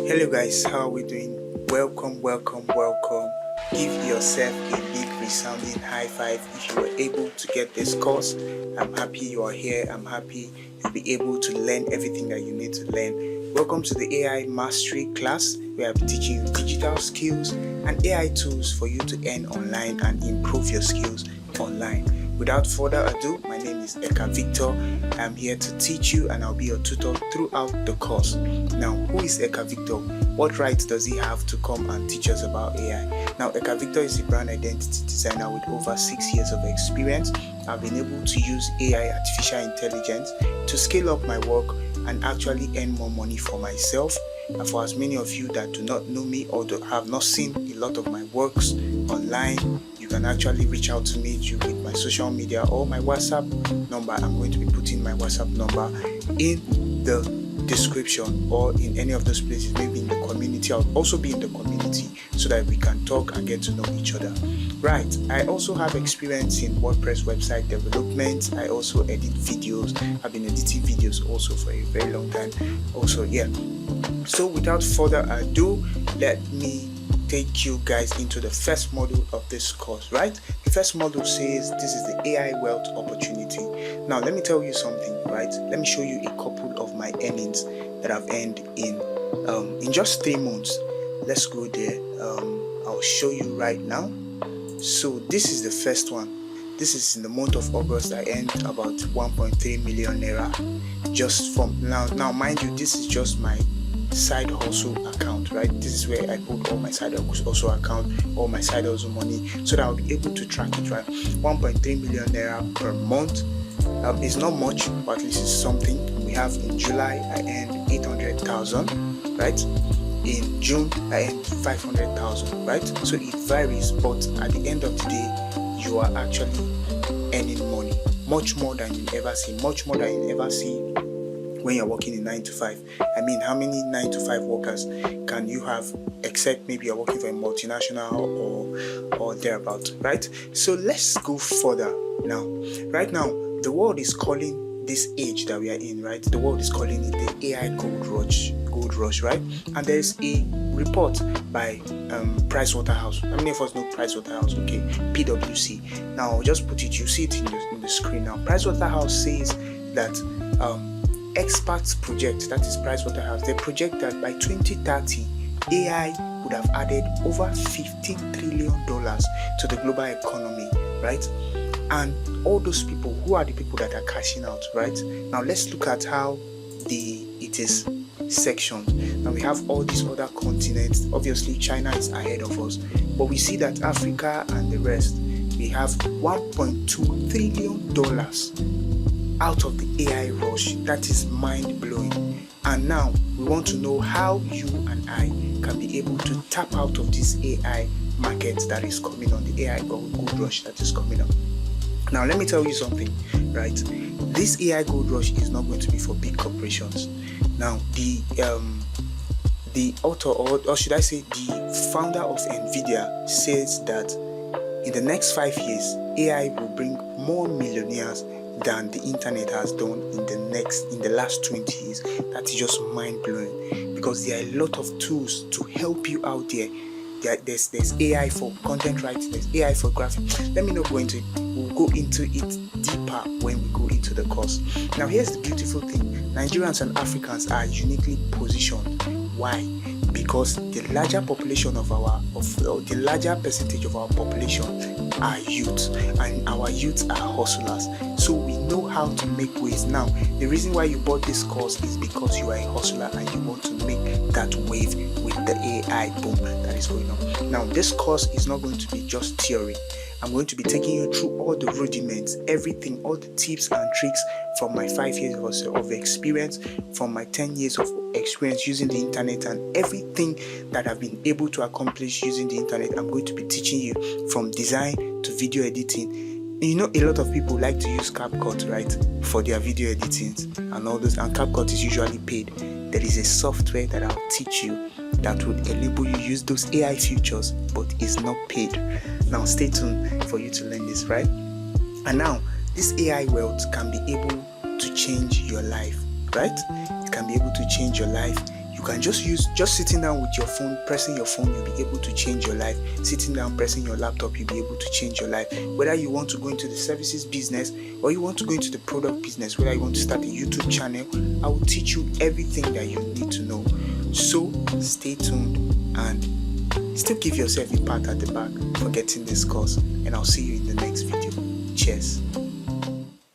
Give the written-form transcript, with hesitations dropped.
Hello guys, how are we doing? Welcome. Give yourself a big resounding high five if you were able to get this course. I'm happy you are here. I'm happy you'll be able to learn everything that you need to learn. Welcome to the AI Mastery class, where I'll be teaching you digital skills and AI tools for you to earn online and improve your skills online. Without further ado, my name is Eka Victor. I'm here to teach you and I'll be your tutor throughout the course. Now, who is Eka Victor? What right does he have to come and teach us about AI? Now, Eka Victor is a brand identity designer with over 6 years of experience. I've been able to use AI, artificial intelligence, to scale up my work and actually earn more money for myself. And for as many of you that do not know me or have not seen a lot of my works online, you can actually reach out to me with my social media or my WhatsApp number. I'm going to be putting my WhatsApp number in the description or in any of those places, maybe in the community. I'll also be in the community so that we can talk and get to know each other. Right, I also have experience in WordPress website development. I also edit videos. I've been editing videos also for a very long time. So without further ado, let me take you guys into the first module of this course. Right, the first module says this is the AI wealth opportunity. Now let me tell you something. Right, let me show you a couple of my earnings that I've earned in just 3 months. Let's go there. I'll show you right now. So this is the first one. This is in the month of August. I earned about 1.3 million naira just from now mind you, this is just my side hustle account, right? This is where I put all my side hustle account, all my side hustle money, so that I'll be able to track it, right? 1.3 million naira per month. It's not much, but at least it's something. We have in July I earned 800,000, right? In June I earned 500,000, right? So it varies, but at the end of the day, you are actually earning money, much more than you ever see, when you're working in 9 to 5. I mean, how many 9 to 5 workers can you have, except maybe you're working for a multinational or thereabout, right? So let's go further now. Right now, the world is calling this age that we are in, right? The world is calling it the AI gold rush, right? And there's a report by Pricewaterhouse. How many of us know Pricewaterhouse? Okay, PwC. Now I'll just put it, you see it in the screen now. Pricewaterhouse says that experts project, that is Pricewaterhouse, they project that by 2030 AI would have added over $15 trillion to the global economy, right? And all those people, who are the people that are cashing out, right? Now let's look at how it is sectioned. Now we have all these other continents. Obviously China is ahead of us, but we see that Africa and the rest, we have $1.2 trillion out of the AI rush. That is mind-blowing. And now we want to know how you and I can be able to tap out of this AI market that is coming on, the AI gold rush that is coming up. Now let me tell you something, right? This AI gold rush is not going to be for big corporations. Now the author, or should I say the founder of NVIDIA, says that in the next 5 years AI will bring more millionaires than the internet has done in the last 20 years. That is just mind-blowing, because there are a lot of tools to help you out there. There's AI for content writing, there's AI for graphics. Let me not go into it. We'll go into it deeper when we go into the course. Now here's the beautiful thing. Nigerians and Africans are uniquely positioned. Why? Because the larger population the larger percentage of our population are youth, and our youths are hustlers. So we know how to make waves. Now, the reason why you bought this course is because you are a hustler and you want to make that wave with the AI boom that is going on. Now, this course is not going to be just theory. I'm going to be taking you through all the rudiments, everything, all the tips and tricks from my 5 years or so of experience, from my 10 years of experience using the internet, and everything that I've been able to accomplish using the internet. I'm going to be teaching you from design to video editing. You know, a lot of people like to use CapCut, right, for their video editing and all those, and CapCut is usually paid. There is a software that I'll teach you that would enable you use those AI features, but is not paid. Now stay tuned for you to learn this, right? And now this AI wealth can be able to change your life, right? It can be able to change your life. You can just sitting down with your phone, pressing your phone, you'll be able to change your life. Sitting down, pressing your laptop, you'll be able to change your life. Whether you want to go into the services business or you want to go into the product business, whether you want to start a YouTube channel, I will teach you everything that you need to know. So stay tuned and still give yourself a pat at the back for getting this course, and I'll see you in the next video. Cheers.